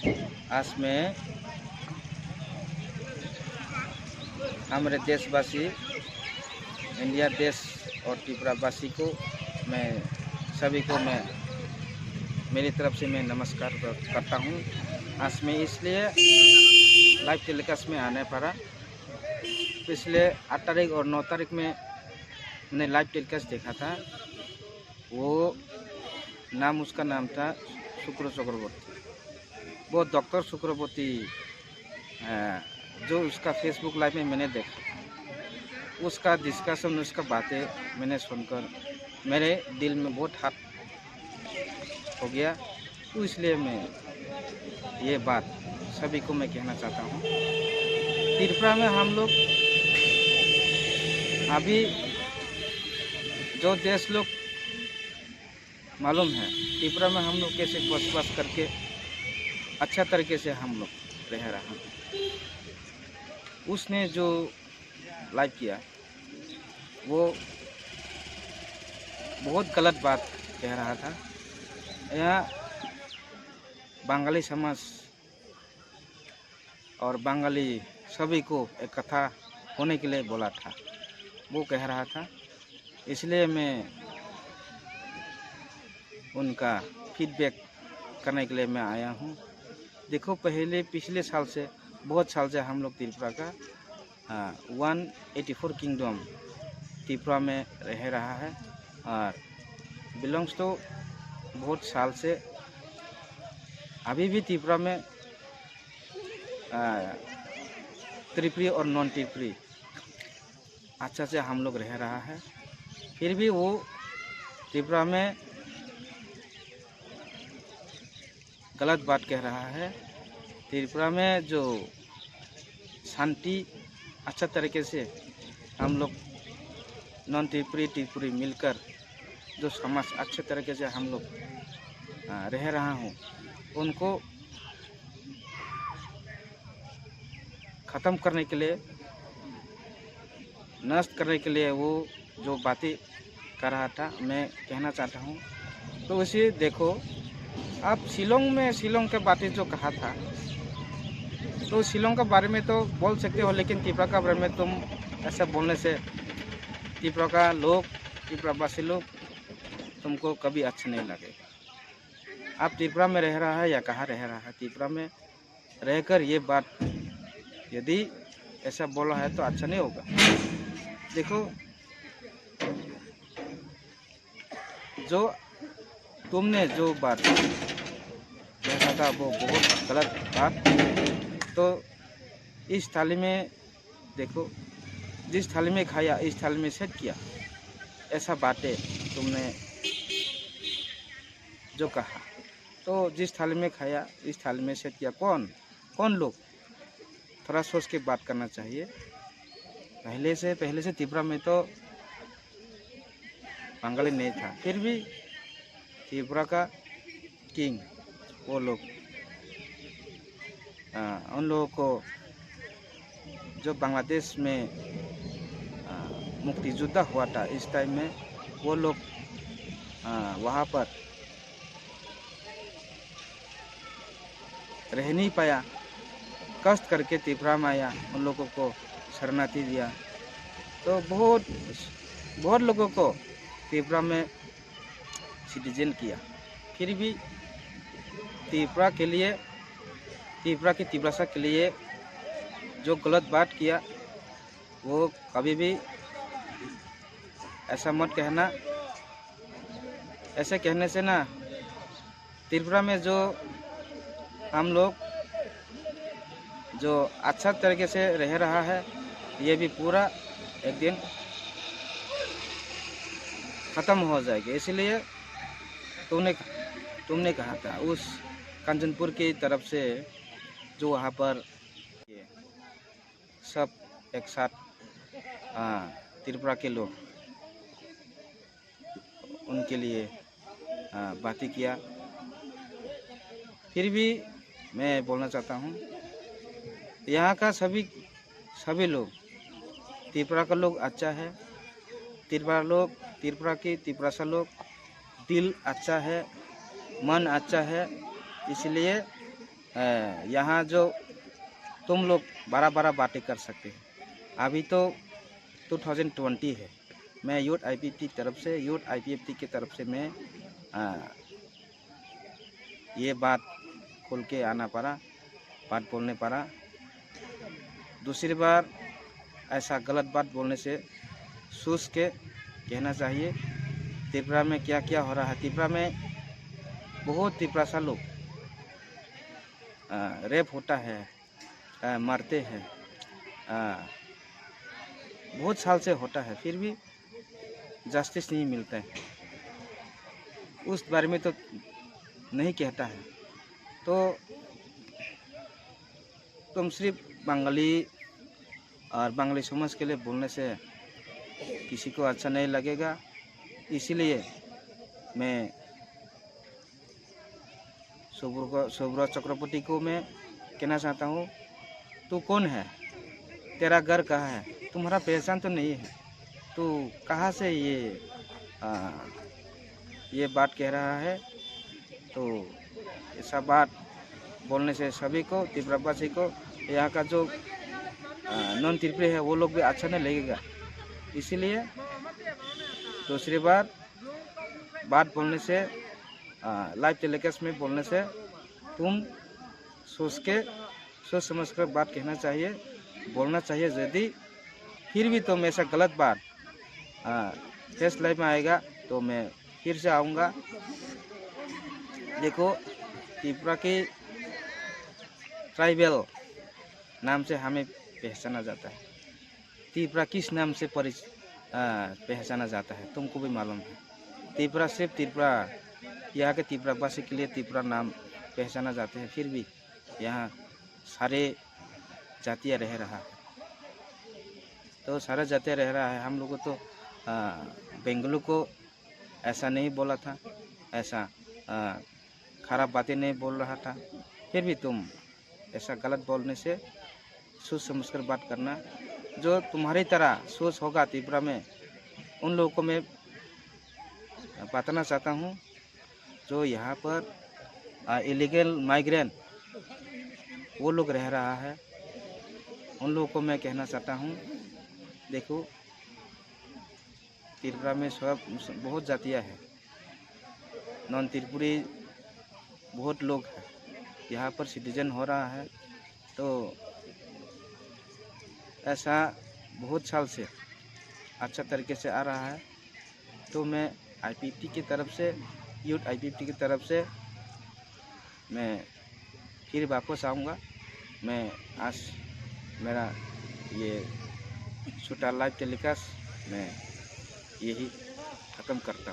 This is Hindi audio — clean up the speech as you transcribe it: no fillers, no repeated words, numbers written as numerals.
आज मैं हमारे देशवासी इंडिया देश और त्रिपुरावासी को मैं सभी को मैं मेरी तरफ से मैं नमस्कार करता हूँ। आज मैं इसलिए लाइव टेलीकास्ट में आने पड़ा। पिछले 8 तारीख और 9 तारीख में मैंने लाइव टेलीकास्ट देखा था। वो उसका नाम था शुक्र चक्रवर्ती। वो डॉक्टर चक्रवर्ती जो उसका फेसबुक लाइव में मैंने देखा, उसका डिस्कशन, उसका बातें मैंने सुनकर मेरे दिल में बहुत हाथ हो गया। तो इसलिए मैं ये बात सभी को मैं कहना चाहता हूँ। त्रिपुरा में हम लोग अभी जो देश लोग मालूम है, त्रिपुरा में हम लोग कैसे बसवास करके अच्छा तरीके से हम लोग रह रहे हैं। उसने जो लाइव किया वो बहुत गलत बात कह रहा था। यहाँ बंगाली समाज और बंगाली सभी को इकट्ठा होने के लिए बोला था, वो कह रहा था। इसलिए मैं उनका फीडबैक करने के लिए मैं आया हूँ। देखो, पिछले साल से बहुत साल से हम लोग त्रिपुरा का 184 किंगडम त्रिपुरा में रह रहा है और बिलोंग्स तो बहुत साल से अभी भी त्रिपुरा में त्रिपुरी और नॉन त्रिपुरी अच्छा से हम लोग रह रहा है। फिर भी वो त्रिपुरा में गलत बात कह रहा है। त्रिपुरा में जो शांति अच्छा तरीके से हम लोग नॉन त्रिपुरी मिलकर जो समाज अच्छे तरीके से हम लोग रह रहा हूँ, उनको ख़त्म करने के लिए, नष्ट करने के लिए वो जो बातें कर रहा था, मैं कहना चाहता हूँ। तो इसे देखो, आप शिलोंग के बातें जो कहा था, तो शिलोंग के बारे में तो बोल सकते हो, लेकिन त्रिपुरा के बारे में तुम ऐसा बोलने से त्रिपुरा का लोग, त्रिपुरावासी लोग तुमको कभी अच्छा नहीं लगेगा। आप त्रिपुरा में रह रहा है या कहाँ रह रहा है, त्रिपुरा में रहकर ये बात यदि ऐसा बोला है तो अच्छा नहीं होगा। देखो, जो तुमने जो बात कहा था वो बहुत गलत बात। तो इस थाली में देखो, जिस थाली में खाया इस थाली में सेट किया, ऐसा बातें तुमने जो कहा, तो जिस थाली में खाया इस थाली में सेट किया, कौन लोग, थोड़ा सोच के बात करना चाहिए। पहले से त्रिपुरा में तो बंगाली नहीं था, फिर भी त्रिपुरा का किंग वो लोग, उन लोगों को जो बांग्लादेश में मुक्ति युद्ध हुआ था, इस टाइम में वो लोग वहाँ पर रह नहीं पाया, कष्ट करके त्रिपुरा में आया, उन लोगों को शरणार्थी दिया। तो बहुत लोगों को त्रिपुरा में सिटीजन किया। फिर भी त्रिपुरा के लिए, त्रिपुरा की त्रिभाषा के लिए जो गलत बात किया, वो कभी भी ऐसा मत कहना। ऐसे कहने से ना, त्रिपुरा में जो हम लोग जो अच्छा तरीके से रह रहा है, ये भी पूरा एक दिन ख़त्म हो जाएगा। इसलिए तुमने कहा था उस कंचनपुर की तरफ से जो वहाँ पर सब एक साथ त्रिपुरा के लोग, उनके लिए बातें किया। फिर भी मैं बोलना चाहता हूँ, यहाँ का सभी लोग, त्रिपुरा का लोग अच्छा है। त्रिपुरा लोग दिल अच्छा है, मन अच्छा है। इसलिए यहाँ जो तुम लोग बड़ा बातें कर सकते हैं। अभी तो 2020 है। मैं यूथ IPFT की तरफ से मैं ये बात खोल के आना पड़ा, बात बोलने पड़ा। दूसरी बार ऐसा गलत बात बोलने से सोच के कहना चाहिए। त्रिपुरा में क्या क्या हो रहा है। त्रिपुरा में बहुत त्रिपुरासा लोग रेप होता है, मरते हैं, बहुत साल से होता है, फिर भी जस्टिस नहीं मिलता है। उस बारे में तो नहीं कहता है। तो तुम सिर्फ बंगाली और बंगाली समाज के लिए बोलने से किसी को अच्छा नहीं लगेगा। इसीलिए मैं शुभ्रा चक्रवर्ती को मैं कहना चाहता हूँ, तू कौन है, तेरा घर कहाँ है, तुम्हारा पहचान तो नहीं है, तू कहाँ से ये बात कह रहा है। तो ऐसा बात बोलने से सभी को, त्रिपुरावासी को, यहाँ का जो नॉन त्रिपुरी है वो लोग भी अच्छा नहीं लगेगा। इसीलिए दूसरी बार बात बोलने से, लाइव टेलीकास्ट में बोलने से तुम सोच समझ कर बात कहना चाहिए, बोलना चाहिए। यदि फिर भी तुम ऐसा गलत बात फेस लाइव में आएगा तो मैं फिर से आऊँगा। देखो, त्रिपुरा की ट्राइबल नाम से हमें पहचाना जाता है। त्रिपुरा किस नाम से पहचाना जाता है तुमको भी मालूम है। त्रिपुरा सिर्फ त्रिपुरा, यहाँ के त्रिपुरावासी के लिए त्रिपुरा नाम पहचाना जाते हैं। फिर भी यहाँ सारे जातियाँ रह रहा है, तो सारा जातियाँ रह रहा है। हम लोगों तो बेंगलुरु को ऐसा नहीं बोला था, ऐसा खराब बातें नहीं बोल रहा था। फिर भी तुम ऐसा गलत बोलने से सोच समझ कर बात करना। जो तुम्हारी तरह सोच होगा त्रिपुरा में, उन लोगों को मैं बताना चाहता हूँ जो यहाँ पर इलीगल माइग्रेंट वो लोग रह रहा है, उन लोगों को मैं कहना चाहता हूँ, देखो त्रिपुरा में सब बहुत जातियाँ हैं, नॉन त्रिपुरी बहुत लोग हैं, यहाँ पर सिटीजन हो रहा है। तो ऐसा बहुत साल से अच्छा तरीके से आ रहा है। तो मैं IPFT की तरफ से, यूथ IPFT की तरफ से मैं फिर वापस आऊँगा। मैं आज मेरा ये छोटा लाइव टेलीकास्ट मैं यही ख़त्म करता हूँ।